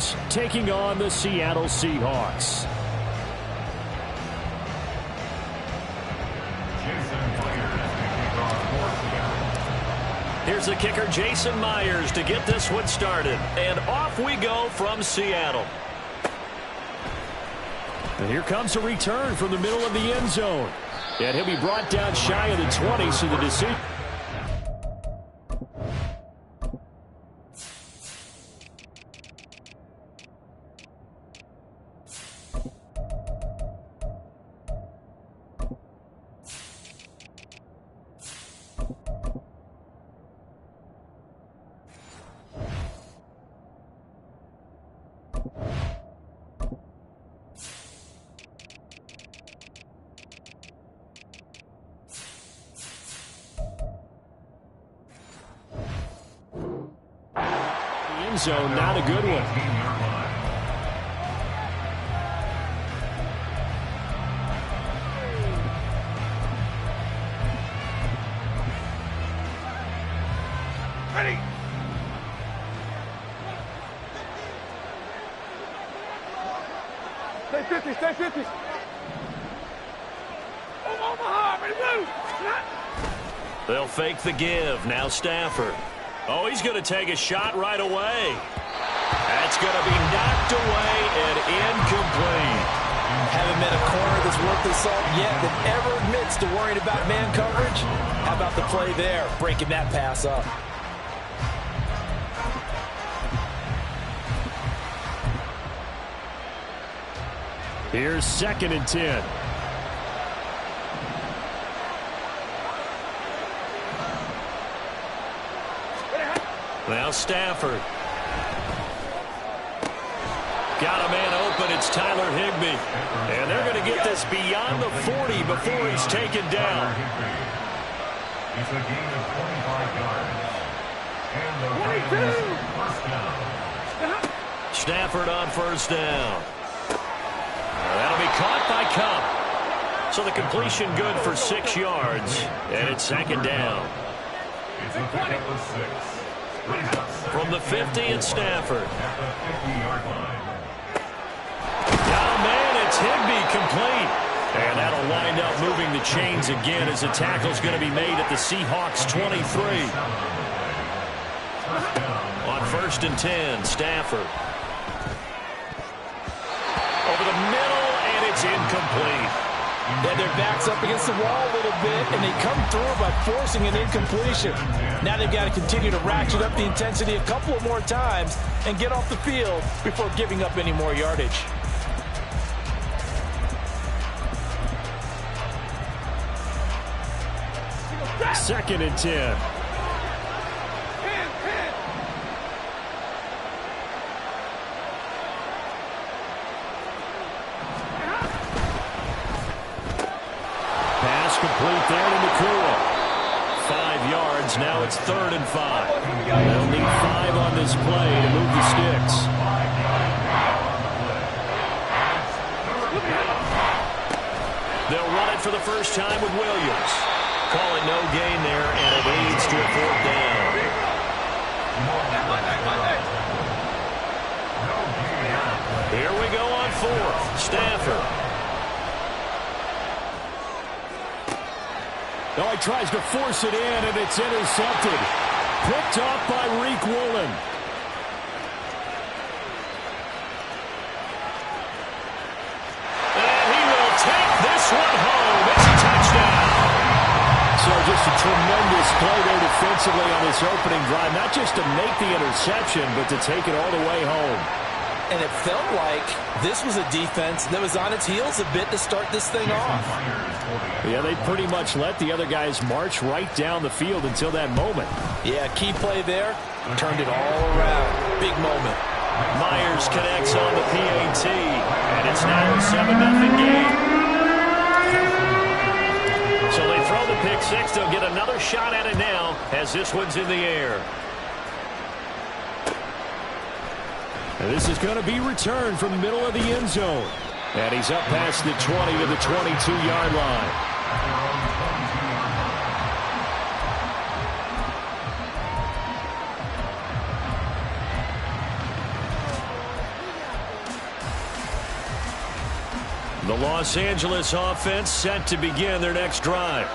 Rams taking on the Seattle Seahawks. Here's the kicker, Jason Myers, to get this one started. And off we go from Seattle. And here comes a return from the middle of the end zone. And he'll be brought down shy of the 20, so the decision. Zone, not a good one. Ready. Stay 50, stay 50. Omaha, ready, move. They'll fake the give. Now Stafford. Oh, he's going to take a shot right away. That's going to be knocked away and incomplete. Haven't met a corner that's worth the salt yet that ever admits to worrying about man coverage. How about the play there, breaking that pass up? Here's 2nd and 10. Now Stafford. Got a man open. It's Tyler Higbee. And they're going to get this beyond the 40 before he's taken down. It's a gain of 25 yards. And the Ravens first down. Stafford on first down. That'll be caught by Kupp. So the completion good for 6 yards. And it's 2nd down. It's a pickup of 6. From the 50 at Stafford. At the 50-yard line. Oh, man, it's Higbee complete. And that'll wind up moving the chains again as the tackle's going to be made at the Seahawks 23. On 1st and 10, Stafford. Over the middle, and it's incomplete. Yeah, their back's up against the wall a little bit, and they come through by forcing an incompletion. Now they've got to continue to ratchet up the intensity a couple of more times and get off the field before giving up any more yardage. Second and 10. Complete there to Nakua. 5 yards. Now it's 3rd and 5. They'll need 5 on this play to move the sticks. They'll run it for the first time with Williams. Call it no gain there, and it leads to a 4th down. Here we go on 4th. Stafford. Oh, he tries to force it in, and it's intercepted. Picked off by Riq Woolen. And he will take this one home. It's a touchdown. So just a tremendous play there defensively on this opening drive. Not just to make the interception, but to take it all the way home. And it felt like this was a defense that was on its heels a bit to start this thing off. Yeah, they pretty much let the other guys march right down the field until that moment. Yeah, key play there. Turned it all around. Big moment. Myers connects on the PAT, and it's now a 7-0 game. So they throw the pick six. They'll get another shot at it now as this one's in the air. And this is going to be returned from the middle of the end zone. And he's up past the 20 to the 22-yard line. The Los Angeles offense set to begin their next drive.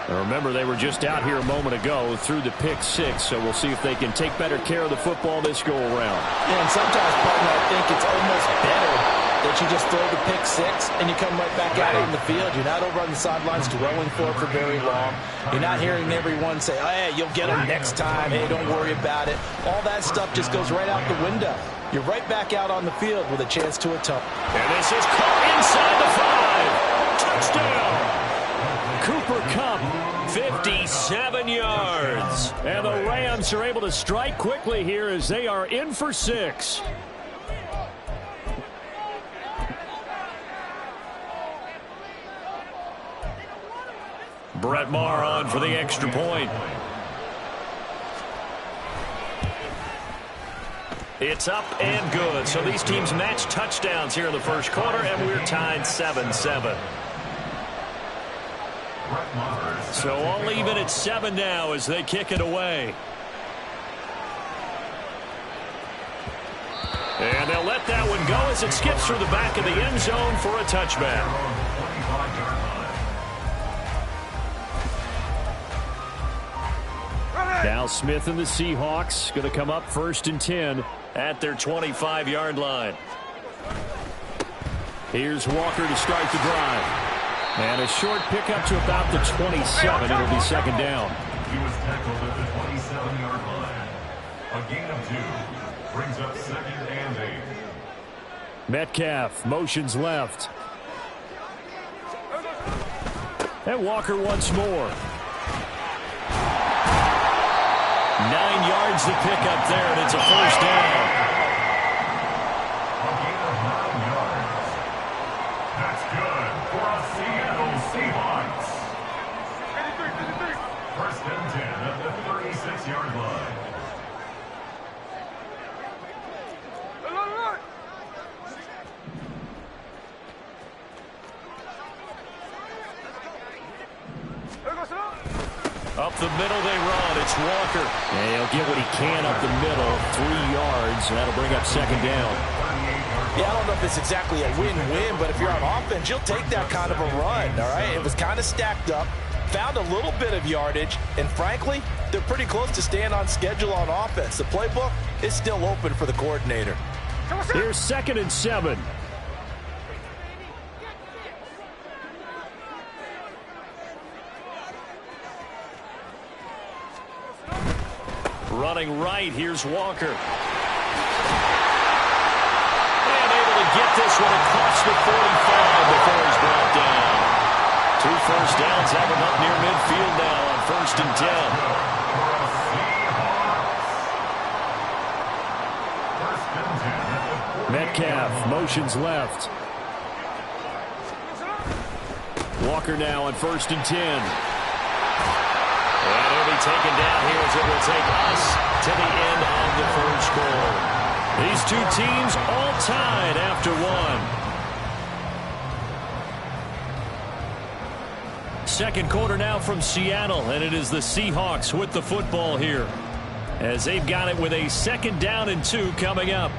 Now remember, they were just out here a moment ago through the pick six, so we'll see if they can take better care of the football this go-around. Yeah, and sometimes, partner, I think it's almost better that you just throw the pick six and you come right back out in the field. You're not over on the sidelines dwelling for very long. You're not hearing everyone say, oh, hey, you'll get them next time. Hey, don't worry about it. All that stuff just goes right out the window. You're right back out on the field with a chance to atone. And this is caught inside the 5. Touchdown! Cooper Kupp, 57 yards. And the Rams are able to strike quickly here as they are in for 6. Brett Maher on for the extra point. It's up and good. So these teams match touchdowns here in the first quarter, and we're tied 7-7. So all even at 7 now as they kick it away. And they'll let that one go as it skips through the back of the end zone for a touchback. Now Smith and the Seahawks going to come up 1st and 10 at their 25-yard line. Here's Walker to start the drive. And a short pickup to about the 27. It'll be 2nd down. He was tackled at the 27-yard line. A gain of 2 brings up 2nd and 8. Metcalf motions left. And Walker once more. 9 yards to pick up there, and it's a 1st down. A gain of 9 yards. That's good for a Seattle Seahawks. 1st and 10 at the 36-yard line. Up the middle they run. It's Walker. And he'll get what he can up the middle. 3 yards, and that'll bring up 2nd down. Yeah, I don't know if it's exactly a win-win, but if you're on offense, you'll take that kind of a run, all right? It was kind of stacked up, found a little bit of yardage, and frankly, they're pretty close to staying on schedule on offense. The playbook is still open for the coordinator. Here's 2nd and 7. Running right, here's Walker. And able to get this one across the 45 before he's brought down. 2 first downs have him up near midfield now on 1st and 10. Metcalf motions left. Walker now on 1st and 10. And he'll be taken down here as it will take us to the end of the first quarter. These two teams all tied after 1. Second quarter now from Seattle, and it is the Seahawks with the football here as they've got it with a 2nd down and 2 coming up.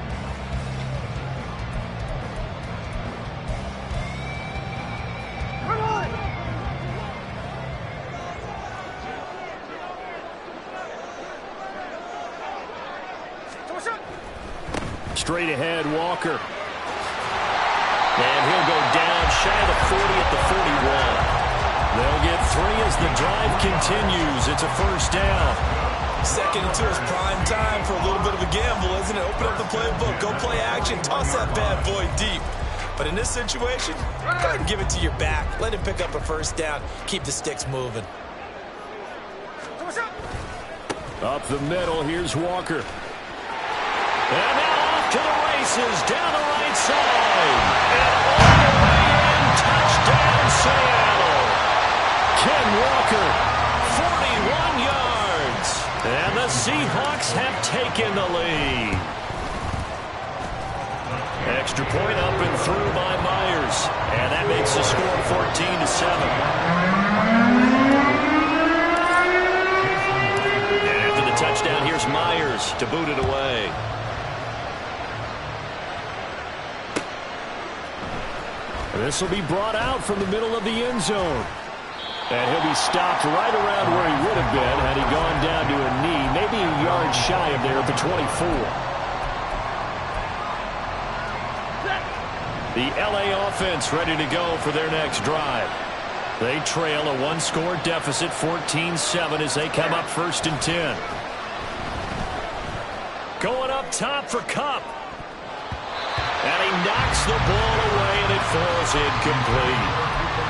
Straight ahead, Walker. And he'll go down shy of the 40 at the 41. They'll get 3 as the drive continues. It's a 1st down. 2nd and 2 is prime time for a little bit of a gamble, isn't it? Open up the playbook, go play action, toss that bad boy deep. But in this situation, go ahead and give it to your back. Let him pick up a 1st down. Keep the sticks moving. Up the middle, here's Walker. And now off to the races, down the right side. And all the way in, touchdown Seattle. Ken Walker, 41 yards. And the Seahawks have taken the lead. Extra point up and through by Myers. And that makes the score 14-7. And after the touchdown, here's Myers to boot it away. This will be brought out from the middle of the end zone. And he'll be stopped right around where he would have been had he gone down to a knee, maybe a yard shy of there at the 24. The LA offense ready to go for their next drive. They trail a one-score deficit, 14-7, as they come up 1st and 10. Going up top for Kupp. And he knocks the ball away, and it falls incomplete.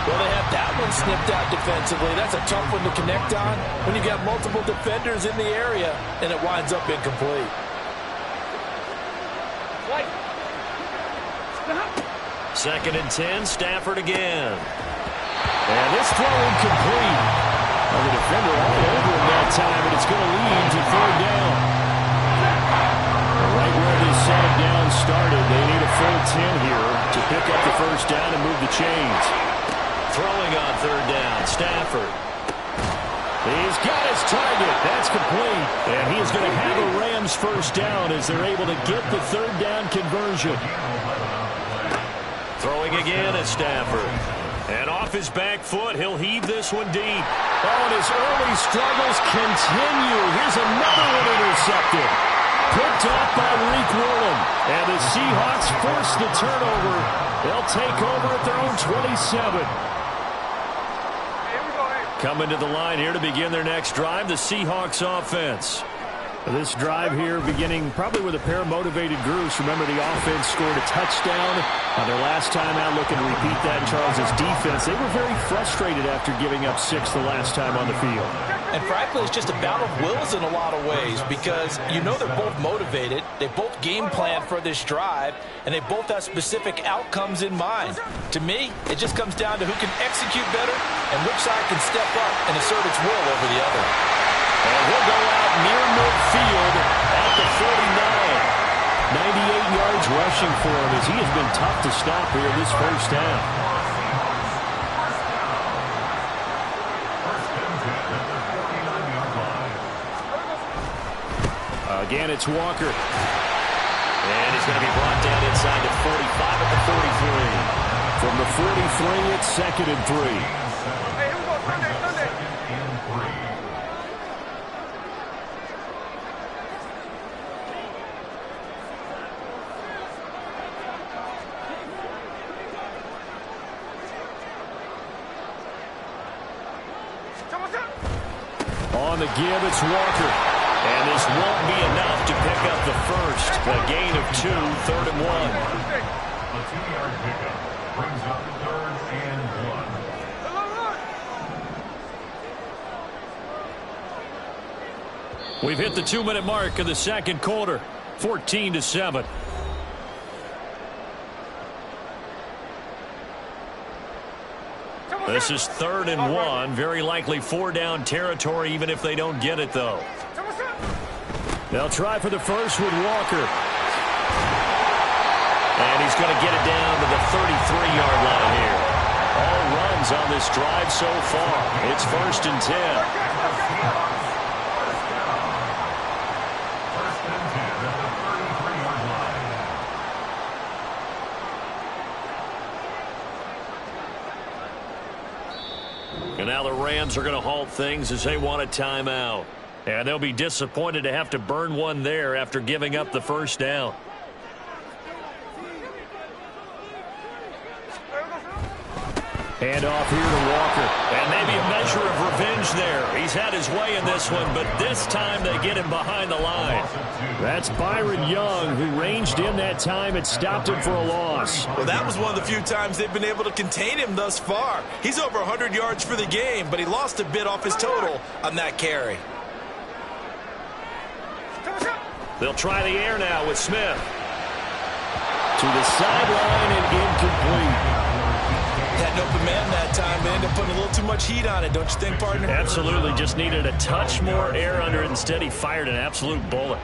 Well, they have that one snipped out defensively. That's a tough one to connect on when you've got multiple defenders in the area, and it winds up incomplete. 2nd and 10, Stafford again. And this throw incomplete. Well, the defender all over him that time, and it's going to lead to 3rd down. Right where this second down started, they need a full 10 here to pick up the 1st down and move the chains. Throwing on 3rd down, Stafford. He's got his target. That's complete. And he is going to have a Rams 1st down as they're able to get the 3rd down conversion. Throwing again at Stafford. And off his back foot, he'll heave this one deep. Oh, and his early struggles continue. Here's another one intercepted. Picked off by Reek Woolen. And the Seahawks force the turnover. They'll take over at their own 27. Coming to the line here to begin their next drive, the Seahawks offense. This drive here beginning probably with a pair of motivated groups. Remember, the offense scored a touchdown on their last time out, looking to repeat that in Charles' defense. They were very frustrated after giving up 6 the last time on the field. And frankly, it's just a battle of wills in a lot of ways because you know they're both motivated. They both game plan for this drive, and they both have specific outcomes in mind. To me, it just comes down to who can execute better and which side can step up and assert its will over the other. And he'll go out near midfield at the 49. 98 yards rushing for him as he has been tough to stop here this 1st down. Again, it's Walker. And he's going to be brought down inside the 45 at the 43. From the 43, it's 2nd and 3. Hey, here we go. Sunday. On the give, it's Walker. And this won't be enough to pick up the 1st. A gain of 2, 3rd and 1. A 2-yard pickup brings up 3rd and 1. We've hit the 2-minute mark of the 2nd quarter. 14-7. This is 3rd and 1. Very likely 4-down territory, even if they don't get it, though. They'll try for the 1st with Walker. And he's going to get it down to the 33-yard line here. All runs on this drive so far. It's 1st and 10. And now the Rams are going to halt things as they want a timeout. And they'll be disappointed to have to burn one there after giving up the 1st down. Hand off here to Walker. And maybe a measure of revenge there. He's had his way in this one, but this time they get him behind the line. That's Byron Young, who ranged in that time and stopped him for a loss. Well, that was one of the few times they've been able to contain him thus far. He's over 100 yards for the game, but he lost a bit off his total on that carry. They'll try the air now with Smith. To the sideline and incomplete. Had an open man that time. They ended up putting a little too much heat on it, don't you think, partner? Absolutely. Just needed a touch more air under it. Instead, he fired an absolute bullet.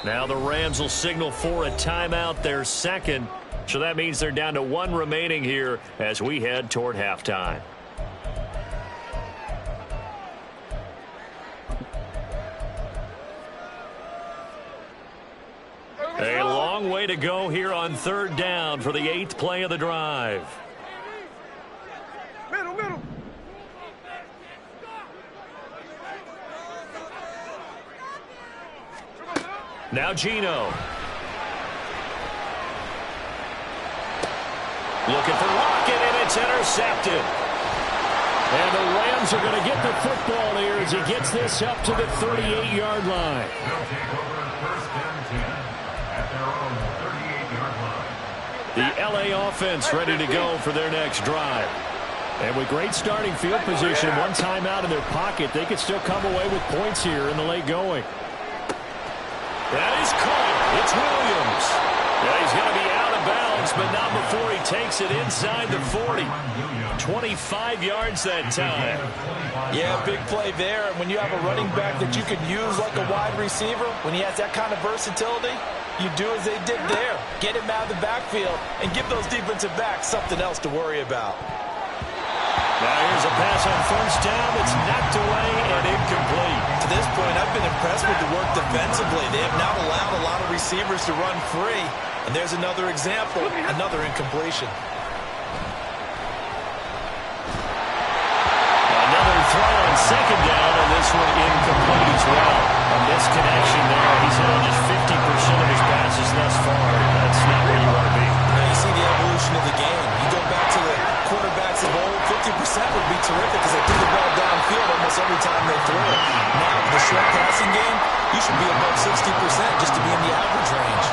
Now the Rams will signal for a timeout, their 2nd. So that means they're down to 1 remaining here as we head toward halftime. long way to go here on third down for the 8th play of the drive. Middle, middle. Now Geno. Looking for Lockett, and it's intercepted. And the Rams are going to get the football here as he gets this up to the 38-yard line. They'll take over first and 10 at their own 38-yard line. The LA offense ready to go for their next drive. And with great starting field position, one timeout in their pocket, they could still come away with points here in the late going. That is caught. It's Williams. Yeah, he's going to be out of bounds, but not before he takes it inside the 40. 25 yards that time. Yeah, big play there. And when you have a running back that you can use like a wide receiver, when he has that kind of versatility, you do as they did there. Get him out of the backfield and give those defensive backs something else to worry about. Now here's a pass on first down that's knocked away and incomplete. To this point, I've been impressed with the work defensively. They have not allowed a lot of receivers to run free. And there's another example, another incompletion. Another throw on second down, and this one incomplete as well. A misconnection there. He's hit on just 50% of his passes thus far. That's not where you want to be. Now you see the evolution of the game. You go back to the quarterbacks of old, 50% would be terrific because they threw the ball downfield almost every time they threw it. Now, the short passing game, you should be above 60% just to be in the average range.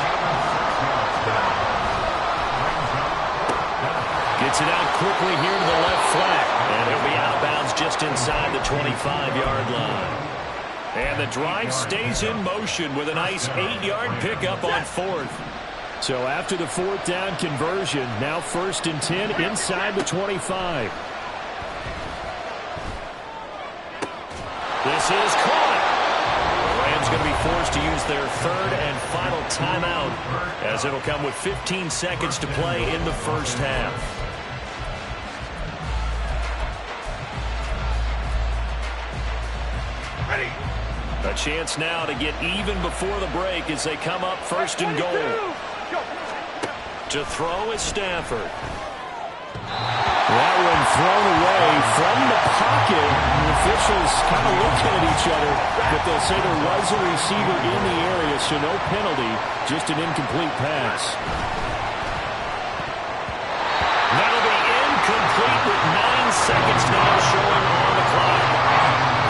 Gets it out quickly here to the left flat. And he'll be out of bounds just inside the 25-yard line. And the drive stays in motion with a nice 8-yard pickup on fourth. So after the fourth down conversion, now first and 10 inside the 25. This is caught. The Rams going to be forced to use their third and final timeout as it'll come with 15 seconds to play in the first half. A chance now to get even before the break as they come up first and goal. To throw is Stafford. That one thrown away from the pocket. The officials kind of looking at each other, but they'll say there was a receiver in the area, so no penalty, just an incomplete pass. That'll be incomplete with 9 seconds now showing on the clock.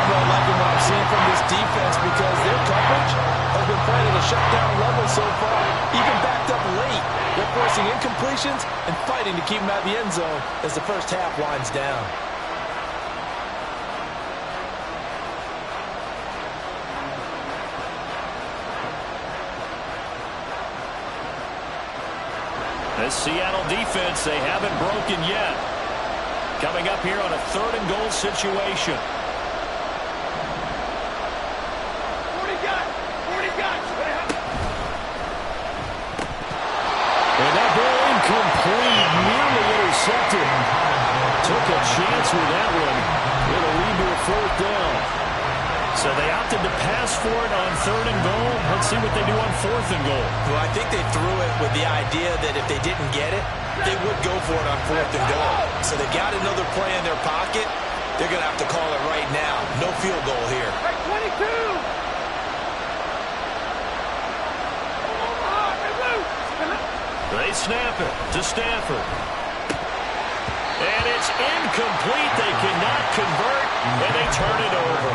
I'm not liking what I'm seeing from this defense because their coverage has been playing at a shutdown level so far, even backed up late. They're forcing incompletions and fighting to keep them out of the end zone as the first half winds down. This Seattle defense, they haven't broken yet. Coming up here on a third and goal situation. 40 guys. And that ball incomplete, nearly intercepted. Took a chance with that one. It'll lead to a fourth down. So they opted to pass for it on third and goal. Let's see what they do on fourth and goal. Well, I think they threw it with the idea that if they didn't get it, they would go for it on fourth and goal. So they've got another play in their pocket. They're going to have to call it right now. No field goal here. Right, 22. They snap it to Stafford. And it's incomplete. They cannot convert, and they turn it over.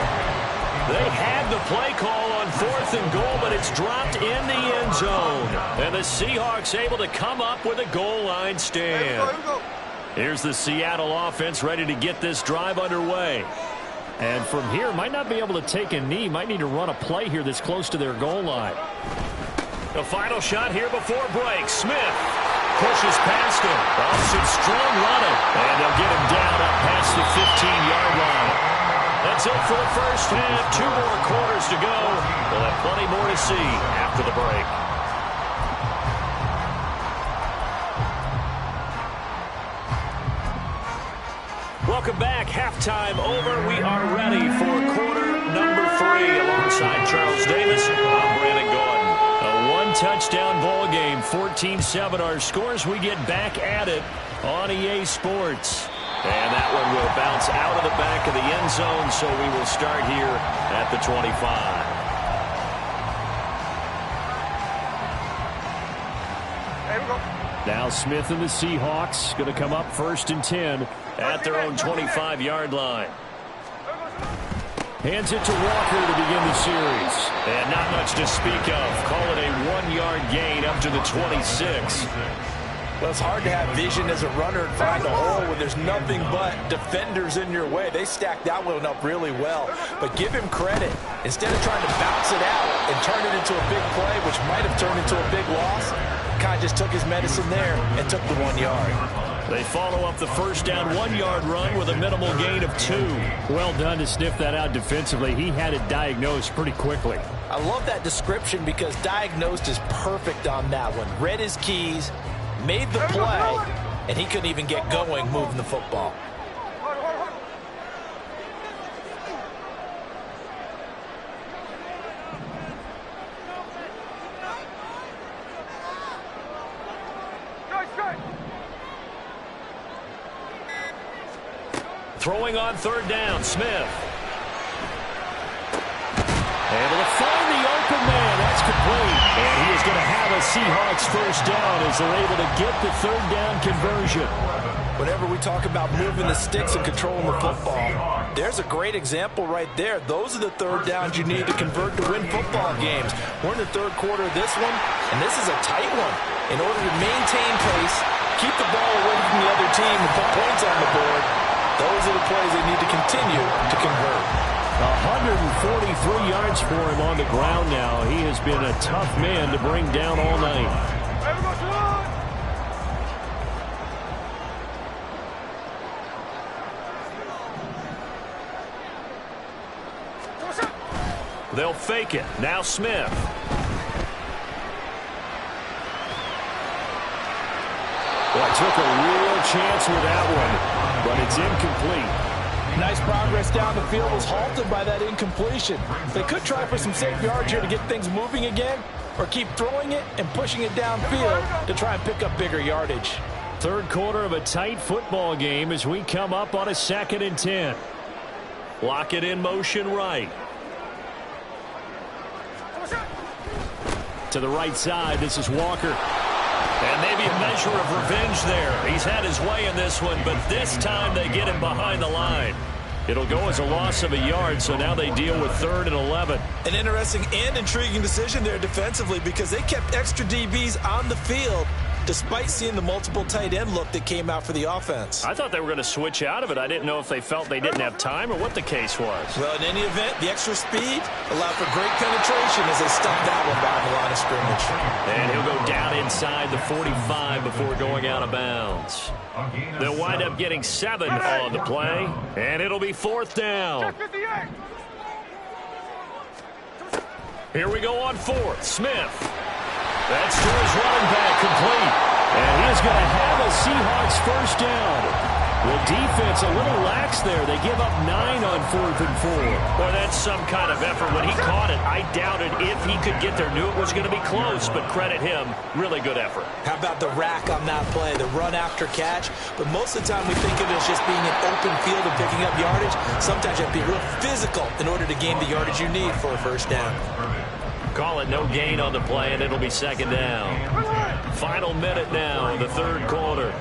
They had the play call on fourth and goal, but it's dropped in the end zone. And the Seahawks able to come up with a goal line stand. Here's the Seattle offense ready to get this drive underway. And from here, might not be able to take a knee. Might need to run a play here that's close to their goal line. The final shot here before break. Smith pushes past him. Some strong running. And they'll get him down up past the 15-yard line. That's it for the first half. 2 more quarters to go. We'll have plenty more to see after the break. Welcome back. Halftime over. We are ready for quarter number 3 alongside Charles Davis. I'm Brandon Gordon. A three-touchdown ball game. 14-7 our scores. We get back at it on EA Sports. And that one will bounce out of the back of the end zone, so we will start here at the 25. Now Smith and the Seahawks going to come up 1st and 10 at their own 25-yard line. Hands it to Walker to begin the series. And not much to speak of. Call it a 1-yard gain up to the 26. Well, it's hard to have vision as a runner and find a hole when there's nothing but defenders in your way. They stacked that one up really well. But give him credit. Instead of trying to bounce it out and turn it into a big play, which might have turned into a big loss, Kai just took his medicine there and took the 1 yard. They follow up the first down 1-yard run with a minimal gain of 2. Well done to sniff that out defensively. He had it diagnosed pretty quickly. I love that description because diagnosed is perfect on that one. Read his keys, made the play, and he couldn't even get going moving the football. Throwing on 3rd down, Smith. Able to find the open man. That's complete. And he is going to have a Seahawks first down as they're able to get the 3rd down conversion. Whenever we talk about moving the sticks and controlling the football, there's a great example right there. Those are the 3rd downs you need to convert to win football games. We're in the 3rd quarter of this one, and this is a tight one. In order to maintain pace, keep the ball away from the other team and put points on the board, those are the plays they need to continue to convert. 143 yards for him on the ground now. He has been a tough man to bring down all night. They'll fake it. Now Smith. Well, took a real chance with that one, but it's incomplete. Nice progress down the field was halted by that incompletion. They could try for some safe yards here to get things moving again, or keep throwing it and pushing it downfield to try and pick up bigger yardage. 3rd quarter of a tight football game as we come up on a 2nd and 10. Lock it in motion right. To the right side, this is Walker. And maybe a measure of revenge there. He's had his way in this one, but this time they get him behind the line. It'll go as a loss of a yard, so now they deal with 3rd and 11. An interesting and intriguing decision there defensively because they kept extra DBs on the field despite seeing the multiple tight end look that came out for the offense. I thought they were going to switch out of it. I didn't know if they felt they didn't have time or what the case was. Well, in any event, the extra speed allowed for great penetration as they stuffed that one behind the line of scrimmage. And he'll go down inside the 45 before going out of bounds. They'll wind up getting 7 on the play, and it'll be 4th down. Here we go on 4th. Smith. That's to his running back, complete. And he is going to have a Seahawks first down. The defense a little lax there. They give up 9 on 4th and 4. Boy, that's some kind of effort. When he caught it, I doubted if he could get there. Knew it was going to be close, but credit him. Really good effort. How about the rack on that play, the run after catch? But most of the time we think of it as just being an open field and picking up yardage. Sometimes you have to be real physical in order to gain the yardage you need for a first down. Call it no gain on the play, and it'll be 2nd down. Final minute now in the 3rd quarter.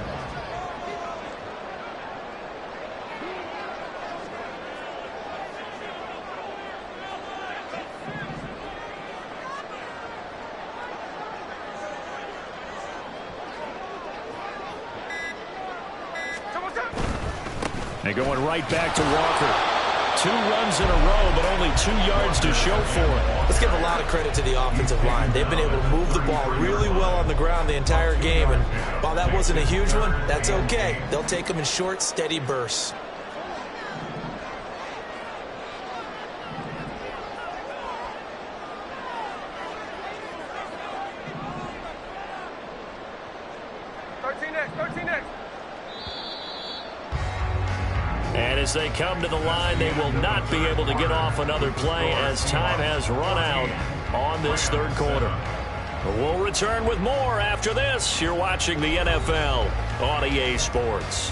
And going right back to Walker. 2 runs in a row, but only 2 yards to show for it. Let's give a lot of credit to the offensive line. They've been able to move the ball really well on the ground the entire game, and while that wasn't a huge one, that's okay. They'll take them in short, steady bursts. And as they come to the line, they will not be able to get off another play as time has run out on this 3rd quarter. We'll return with more after this. You're watching the NFL on EA Sports.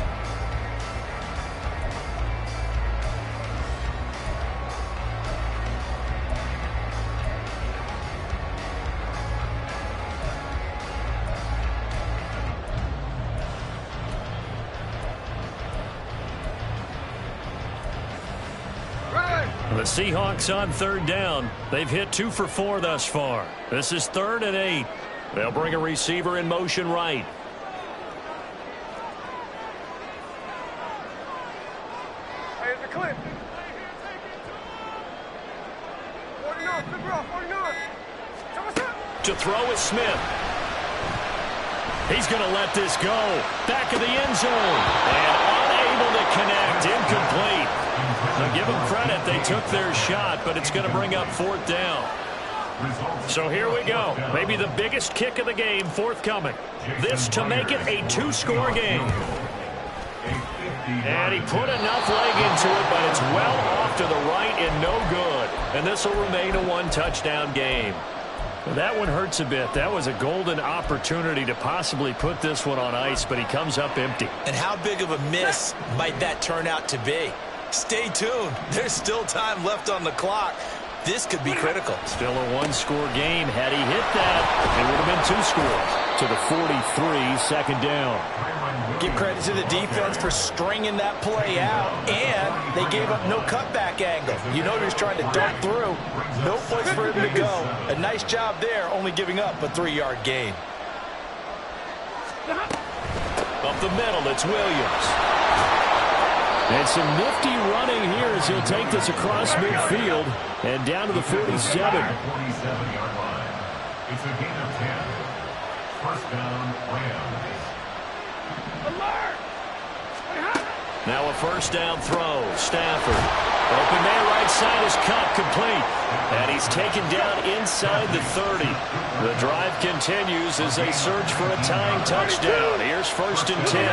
The Seahawks on third down. They've hit 2 for 4 thus far. This is 3rd and 8. They'll bring a receiver in motion right. Here's the clip. 49, flip her off, 49. So what's up? To throw is Smith. He's going to let this go. Back of the end zone. And unable to connect. Incomplete. Now give them credit. They took their shot, but it's going to bring up 4th down. So here we go. Maybe the biggest kick of the game forthcoming. This to make it a 2-score game. And he put enough leg into it, but it's well off to the right and no good. And this will remain a 1-touchdown game. Well, that one hurts a bit. That was a golden opportunity to possibly put this one on ice, but he comes up empty. And how big of a miss might that turn out to be? Stay tuned. There's still time left on the clock. This could be critical. Still a 1-score game. Had he hit that, it would have been 2 scores. To the 43, 2nd down. Give credit to the defense for stringing that play out, and they gave up no cutback angle. You know he was trying to dart through. No place for him to go. A nice job there, only giving up a 3-yard gain. Up the middle, it's Williams. And some nifty running here as he'll take this across midfield and down to the 47. It's a gain of 10. First down, Rams. Alert! Now a first down throw. Stafford. Open man right side is cut complete. And he's taken down inside the 30. The drive continues as they search for a tying touchdown. Here's 1st and 10.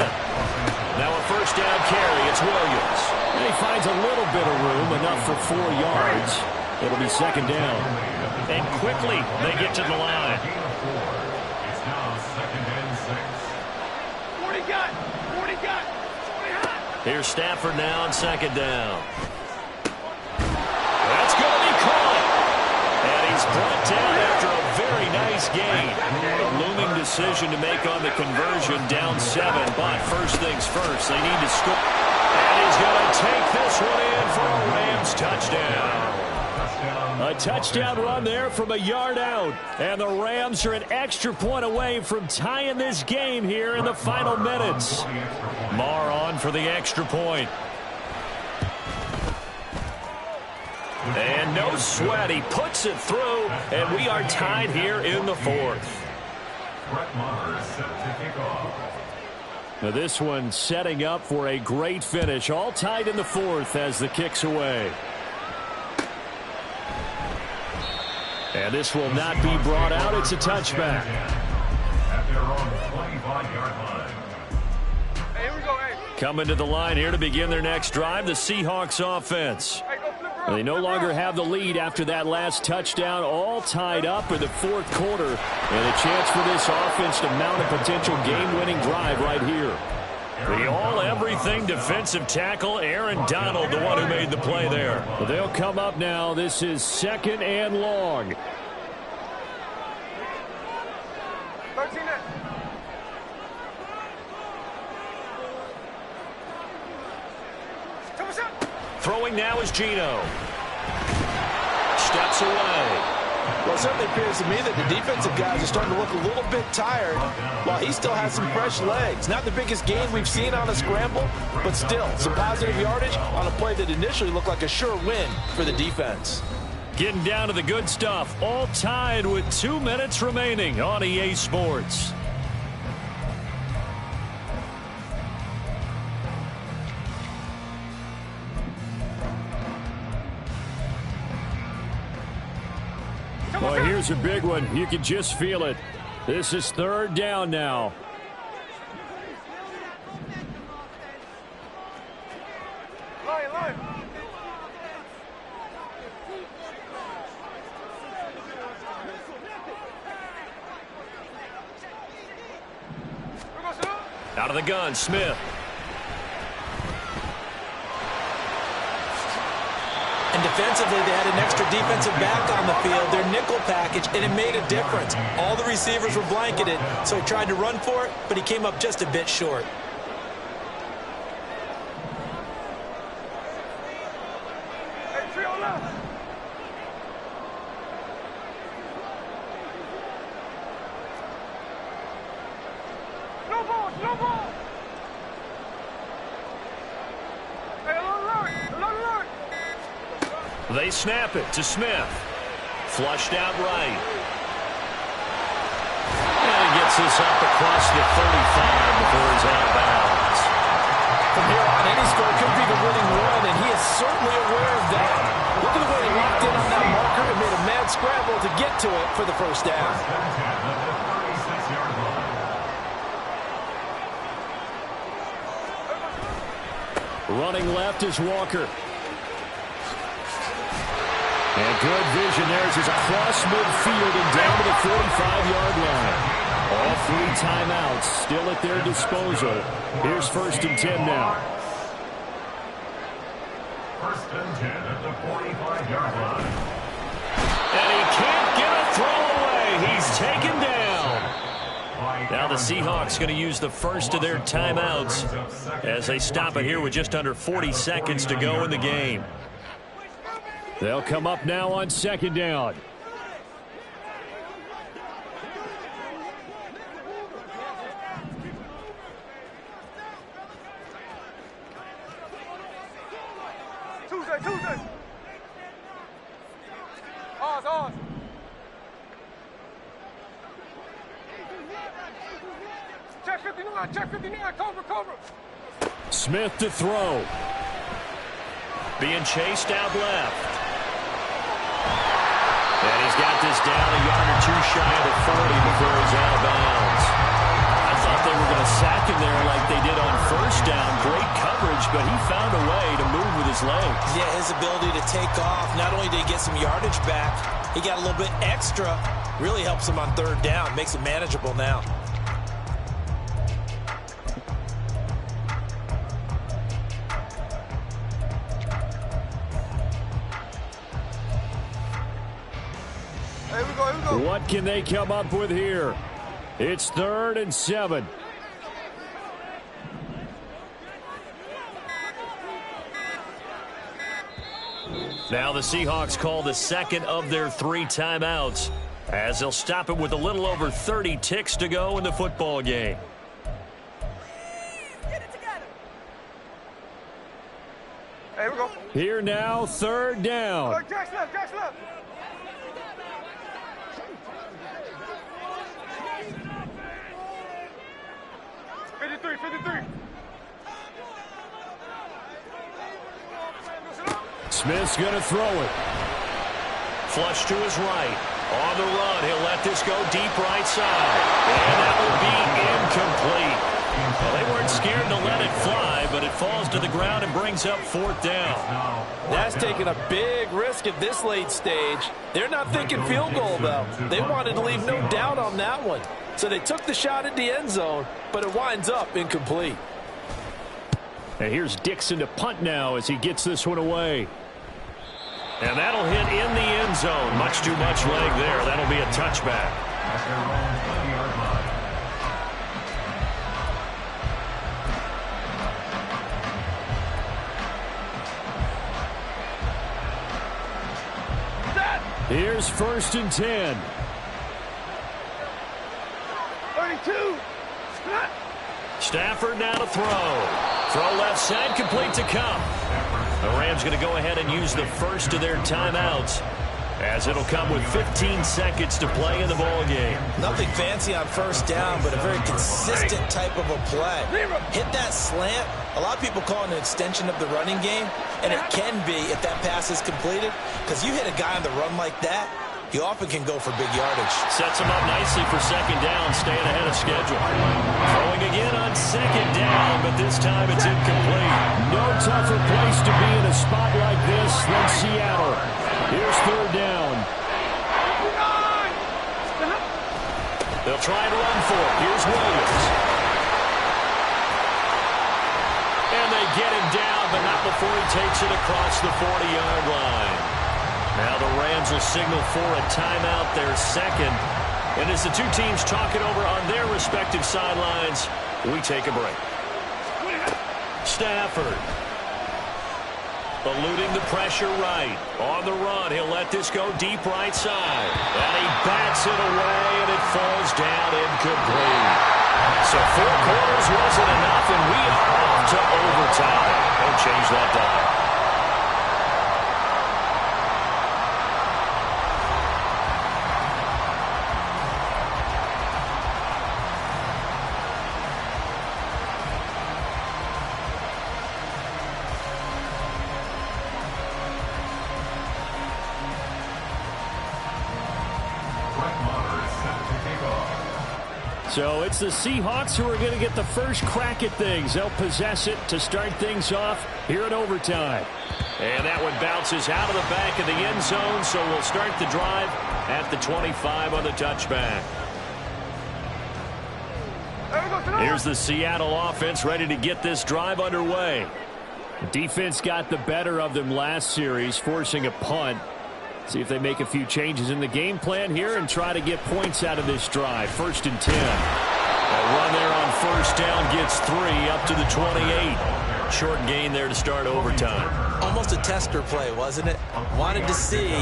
Now a first down carry. It's Williams. And he finds a little bit of room, enough for 4 yards. It'll be 2nd down. And quickly they get to the line. It's now 2nd and 6. 40 got. 40 got. 40 hot. Here's Stafford now on 2nd down. That's going to be caught. And he's brought down after a very nice gain. A looming decision to make on the conversion, down 7. But first things first, they need to score. And he's going to take this one in for a Rams touchdown. A touchdown run there from a yard out. And the Rams are an extra point away from tying this game here in the final minutes. Marr on for the extra point. And no sweat. He puts it through, and we are tied here in the 4th. Brett Maher is set to kick off. Now this one setting up for a great finish. All tied in the 4th as the kick's away. And this will not be brought out. It's a touchback. At their own 25-yard line. Hey, here we go, hey. Coming to the line here to begin their next drive, the Seahawks offense. Hey, go flip her They no longer have the lead after that last touchdown, all tied up in the 4th quarter. And a chance for this offense to mount a potential game-winning drive right here. The all-everything defensive tackle, Aaron Donald, the one who made the play there. They'll come up now. This is 2nd and long. 13 net. Come on, shot. Throwing now is Geno. Steps away. Well, it certainly appears to me that the defensive guys are starting to look a little bit tired while he still has some fresh legs. Not the biggest gain we've seen on a scramble, but still some positive yardage on a play that initially looked like a sure win for the defense. Getting down to the good stuff. All tied with 2 minutes remaining on EA Sports. Well, here's a big one. You can just feel it. This is 3rd down now. Line. Out of the gun, Smith. And defensively, they had an extra defensive back on the field, their nickel package, and it made a difference. All the receivers were blanketed, so he tried to run for it, but he came up just a bit short. Hey, three on left. No ball, no ball. Hey, alert. They snap it to Smith. Flushed out right. And he gets this up across the 35 before he's out of bounds. From here on, any score could be the winning run, and he is certainly aware of that. Look at the way he locked in on that marker and made a mad scramble to get to it for the first down. Running left is Walker. And good vision there as he's across midfield and down to the 45-yard line. All 3 timeouts still at their disposal. Here's 1st and 10 now. 1st and 10 at the 45-yard line. And he can't get a throw away. He's taken down. Now the Seahawks going to use the first of their timeouts as they stop it here with just under 40 seconds to go in the game. They'll come up now on 2nd down. Tuesday. Ours. Check 59, Cobra. Smith to throw. Being chased out left. And he's got this down a yard or 2 shy of the 40 before he's out of bounds. I thought they were going to sack him there like they did on 1st down. Great coverage, but he found a way to move with his legs. Yeah, his ability to take off, not only did he get some yardage back, he got a little bit extra. Really helps him on 3rd down, makes it manageable now. Here we go. What can they come up with here? It's 3rd and 7. Now the Seahawks call the 2nd of their 3 timeouts as they'll stop it with a little over 30 ticks to go in the football game. Get it together. Here we go. Here now, 3rd down. Jack's left. 53. Smith's going to throw it. Flush to his right. On the run, he'll let this go deep right side. And that will be incomplete. Well, they weren't scared to let it fly, but it falls to the ground and brings up 4th down. That's taking a big risk at this late stage. They're not thinking field goal, though. They wanted to leave no doubt on that one. So they took the shot at the end zone, but it winds up incomplete. And here's Dixon to punt now as he gets this one away. And that'll hit in the end zone. Much too much leg there. That'll be a touchback. Here's 1st and 10. 32. Stafford now to throw. Throw left side, complete to Kupp. The Rams going to go ahead and use the first of their timeouts as it'll come with 15 seconds to play in the ball game. Nothing fancy on 1st down, but a very consistent type of a play. Hit that slant. A lot of people call it an extension of the running game, and it can be if that pass is completed, because you hit a guy on the run like that, you often can go for big yardage. Sets him up nicely for 2nd down, staying ahead of schedule. Throwing again on 2nd down, but this time it's incomplete. No tougher place to be in a spot like this than Seattle. Here's 3rd down. They'll try and run for it. Here's Williams. before he takes it across the 40-yard line. Now the Rams will signal for a timeout, their second. And as the two teams talk it over on their respective sidelines, we take a break. Stafford. Eluding the pressure right. On the run, he'll let this go deep right side. And he bats it away, and it falls down incomplete. So 4 quarters wasn't enough, and we are off to overtime. Don't change that dial. So it's the Seahawks who are going to get the first crack at things. They'll possess it to start things off here in overtime. And that one bounces out of the back of the end zone, so we'll start the drive at the 25 on the touchback. Here's the Seattle offense ready to get this drive underway. The defense got the better of them last series, forcing a punt. See if they make a few changes in the game plan here and try to get points out of this drive. 1st and 10. A run there on first down gets 3 up to the 28. Short gain there to start overtime. Almost a tester play, wasn't it? Wanted to see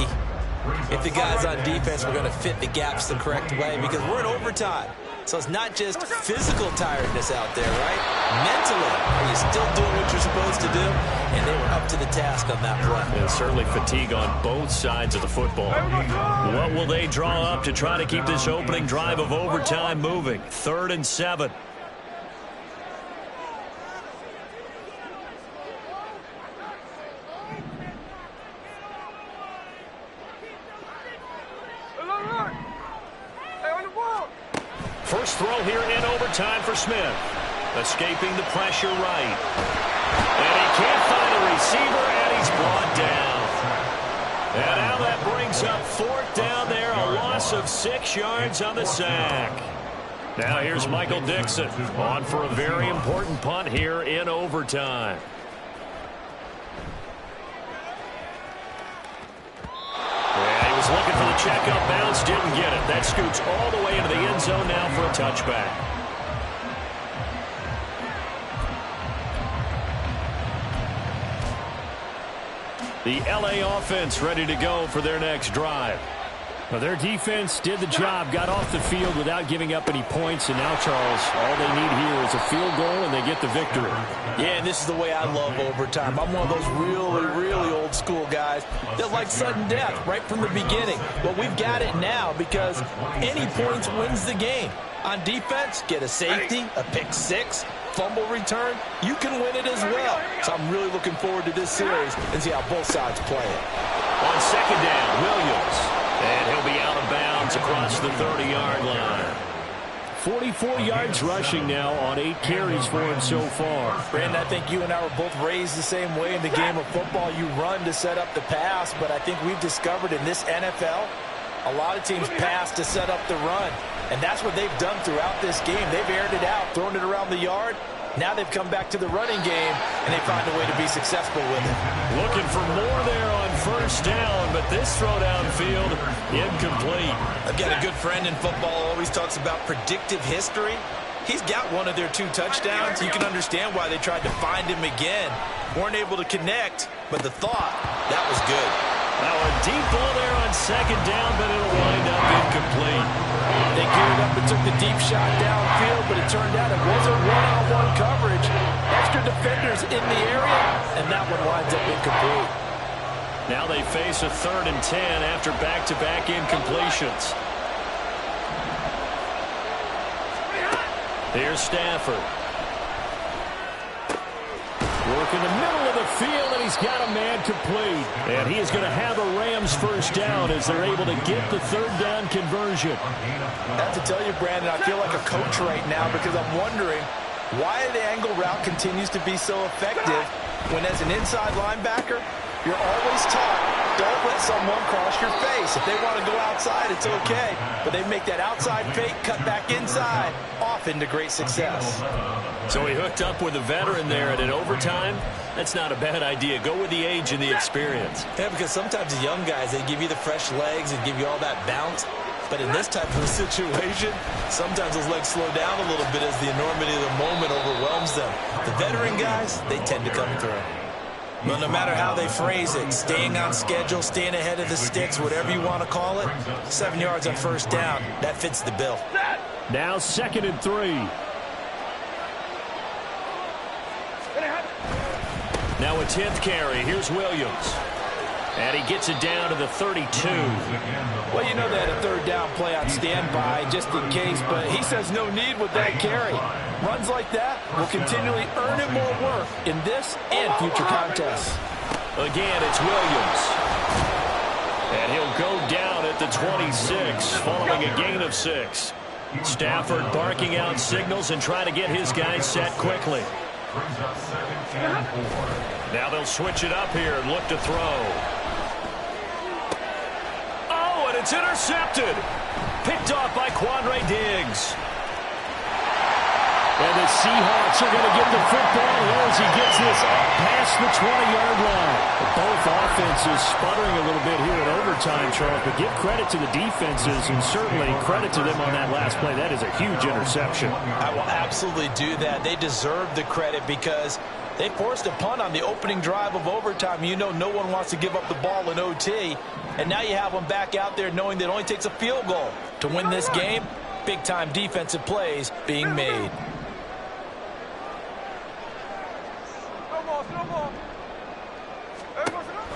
if the guys on defense were going to fit the gaps the correct way, because we're in overtime. So it's not just physical tiredness out there, right? Mentally, are you still doing what you're supposed to do? And they were up to the task on that play. And certainly fatigue on both sides of the football. What will they draw up to try to keep this opening drive of overtime moving? 3rd and 7. First throw here in overtime for Smith. Escaping the pressure right. And he can't find a receiver, and he's brought down. And now that brings up 4th down there, a loss of 6 yards on the sack. Now here's Michael Dixon on for a very important punt here in overtime. Looking for the check-up bounce, didn't get it. That scoots all the way into the end zone now for a touchback. The LA offense ready to go for their next drive. Well, their defense did the job, got off the field without giving up any points, and now, Charles, all they need here is a field goal, and they get the victory. Yeah, and this is the way I love overtime. I'm one of those really, really old school guys that like sudden death right from the beginning. But we've got it now because any points wins the game. On defense, get a safety, a pick 6, fumble return, you can win it as well. So I'm really looking forward to this series and see how both sides play it. On 2nd down, Williams. And he'll be out of bounds across the 30-yard line. 44 yards rushing now on 8 carries for him so far. Brandon, I think you and I were both raised the same way in the game of football. You run to set up the pass, but I think we've discovered in this NFL, a lot of teams pass to set up the run. And that's what they've done throughout this game. They've aired it out, thrown it around the yard. Now they've come back to the running game, and they find a way to be successful with it. Looking for more there on first down, but this throw downfield, incomplete. I've got a good friend in football, always talks about predictive history. He's got one of their 2 touchdowns. You can understand why they tried to find him again. Weren't able to connect, but the thought, that was good. Now a deep ball there on 2nd down, but it'll wind up incomplete. They geared up and took the deep shot downfield, but it turned out it wasn't one-on-one coverage. Extra defenders in the area, and that one winds up incomplete. Now they face a 3rd and 10 after back-to-back incompletions. Here's Stafford. Work in the middle of the field, and he's got a man complete. And he is going to have a Rams first down as they're able to get the 3rd down conversion. I have to tell you, Brandon, I feel like a coach right now because I'm wondering why the angle route continues to be so effective when as an inside linebacker, you're always taught, don't let someone cross your face. If they want to go outside, it's okay. But they make that outside fake, cut back inside, off into great success. So he hooked up with a veteran there, and in overtime, That's not a bad idea. Go with the age and the experience. Yeah, because sometimes the young guys, they give you the fresh legs and give you all that bounce. But in this type of a situation, sometimes those legs slow down a little bit as the enormity of the moment overwhelms them. The veteran guys, they tend to come through. But no matter how they phrase it, staying on schedule, staying ahead of the sticks, whatever you want to call it, 7 yards on first down, that fits the bill. Now 2nd and 3. Now a 10th carry. Here's Williams. And he gets it down to the 32. Well, you know they had a third down play on standby just in case, but he says no need with that carry. Runs like that will continually earn him more work in this and future contests. Again, it's Williams. And he'll go down at the 26 following a gain of 6. Stafford barking out signals and trying to get his guys set quickly. Now they'll switch it up here and look to throw. Oh, and it's intercepted. Picked off by Quandre Diggs. And the Seahawks are going to get the football here as he gets this up past the 20-yard line. Both offenses sputtering a little bit here in overtime, Charles, but give credit to the defenses and certainly credit to them on that last play. That is a huge interception. I will absolutely do that. They deserve the credit because they forced a punt on the opening drive of overtime. You know no one wants to give up the ball in OT, and now you have them back out there knowing that it only takes a field goal to win this game. Big-time defensive plays being made.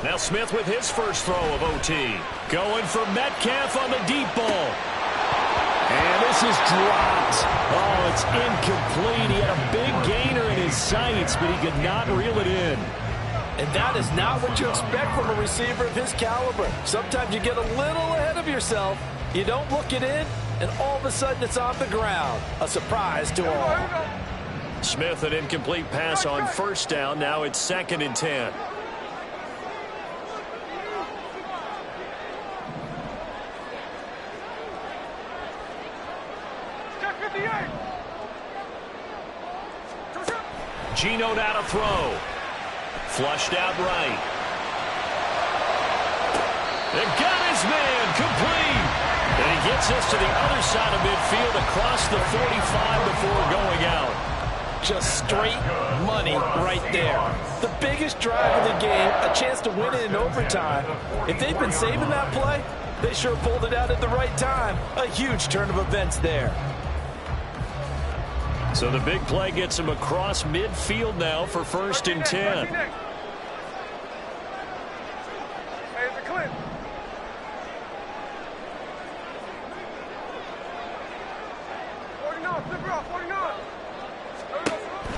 Now Smith with his first throw of OT. Going for Metcalf on the deep ball. And this is dropped. Oh, it's incomplete. He had a big gainer in his sights, but he could not reel it in. And that is not what you expect from a receiver of his caliber. Sometimes you get a little ahead of yourself. You don't look it in, and all of a sudden it's on the ground. A surprise to all. Smith, an incomplete pass on first down. Now it's 2nd and 10. Geno now to throw. Flushed out right. And got his man complete. And he gets us to the other side of midfield across the 45 before going out. Just straight money right there. The biggest drive of the game, a chance to win it in overtime. If they've been saving that play, they sure pulled it out at the right time. A huge turn of events there. So the big play gets him across midfield now for 1st and 10.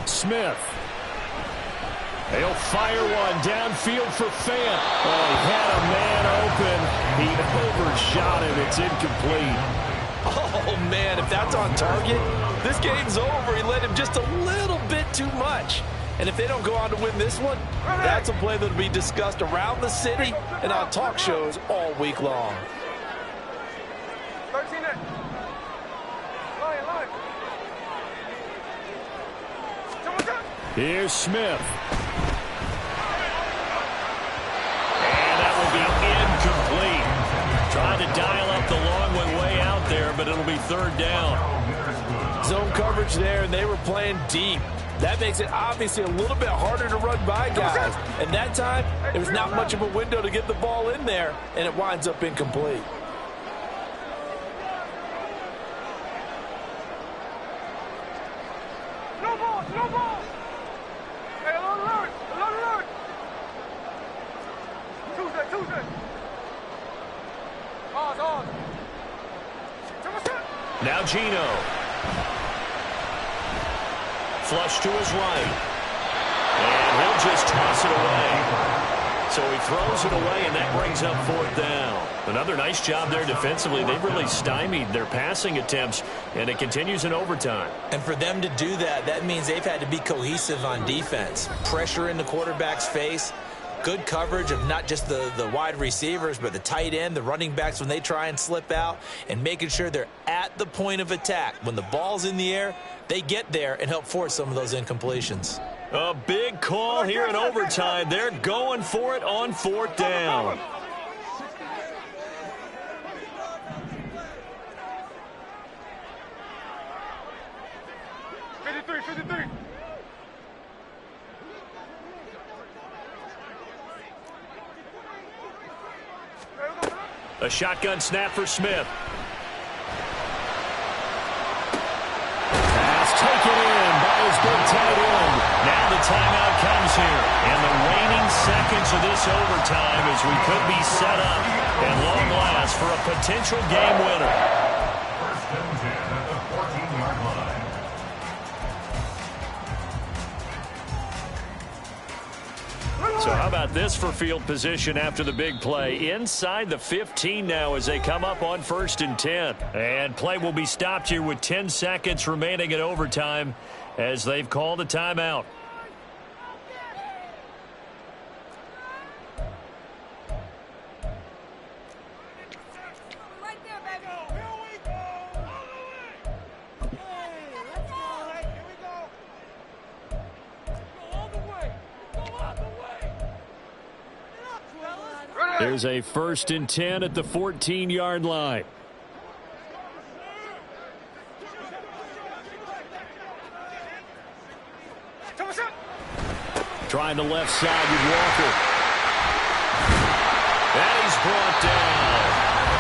Smith. He'll fire one downfield for Fant. Oh, he had a man open. He overshot him. It's incomplete. Oh, man, if that's on target, this game's over. He led him just a little bit too much. And if they don't go on to win this one, that's a play that will be discussed around the city and on talk shows all week long. Here's Smith. And that will be incomplete. Trying to dial up the long one way out there, but it'll be 3rd down. Zone coverage there, and they were playing deep. That makes it obviously a little bit harder to run by guys. And that time, there was not much of a window to get the ball in there, and it winds up incomplete. No ball, no ball. Hey, alert. Tuesday. On. Now Geno. Flush to his right. And he'll just toss it away. So he throws it away, and that brings up 4th down. Another nice job there defensively. They've really stymied their passing attempts, and it continues in overtime. And for them to do that, that means they've had to be cohesive on defense. Pressure in the quarterback's face, Good coverage of not just the wide receivers, but the tight end, the running backs when they try and slip out, and making sure they're at the point of attack. When the ball's in the air, they get there and help force some of those incompletions. A big call here in overtime. They're going for it on 4th down. A shotgun snap for Smith. Pass taken in by his big tight end. Now the timeout comes here. And the waning seconds of this overtime as we could be set up at long last for a potential game winner. First and 10 at the 14-yard line. So how about this for field position after the big play? Inside the 15 now as they come up on 1st and 10. And play will be stopped here with 10 seconds remaining in overtime as they've called a timeout. There's a 1st and 10 at the 14-yard line. Trying the left side with Walker. And he's brought down.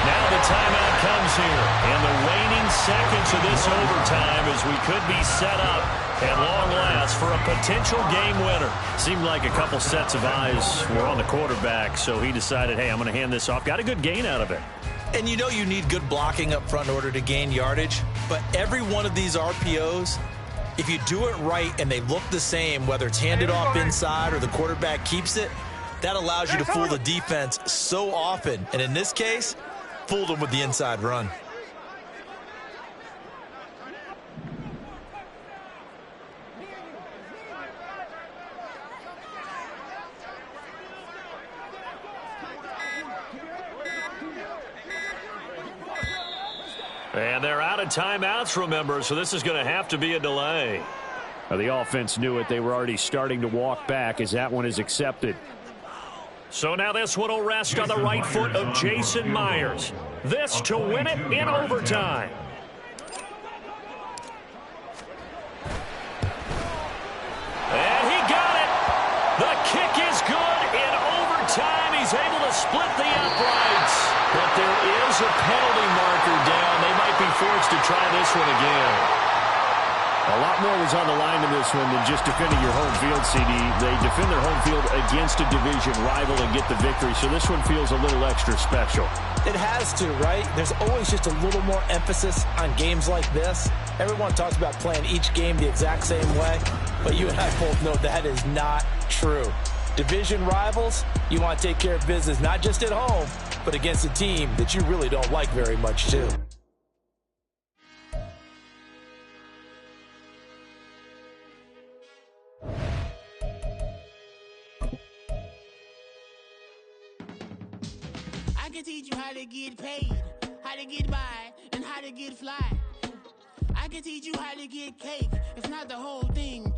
Now the timeout comes here. And the waning seconds of this overtime as we could be set up at long last for a potential game winner. Seemed like a couple sets of eyes were on the quarterback, so he decided, hey, I'm going to hand this off. Got a good gain out of it. And you know you need good blocking up front in order to gain yardage, but every one of these RPOs, if you do it right and they look the same, whether it's handed off inside or the quarterback keeps it, that allows you to fool the defense so often. And in this case, fooled them with the inside run. And they're out of timeouts, remember, so this is going to have to be a delay. Well, the offense knew it. They were already starting to walk back as that one is accepted. So now this one will rest on the right foot of Jason Myers. This to win it in overtime. And he got it. The kick is good in overtime. He's able to split the uprights. But there is a penalty marker down. They might be forced to try this one again. A lot more was on the line in this one than just defending your home field, CD. They defend their home field against a division rival and get the victory, so this one feels a little extra special. It has to, right? There's always just a little more emphasis on games like this. Everyone talks about playing each game the exact same way, but you and I both know that is not true. Division rivals, you want to take care of business not just at home, but against a team that you really don't like very much, too. I can teach you how to get paid, how to get by, and how to get fly. I can teach you how to get cake, if not the whole thing.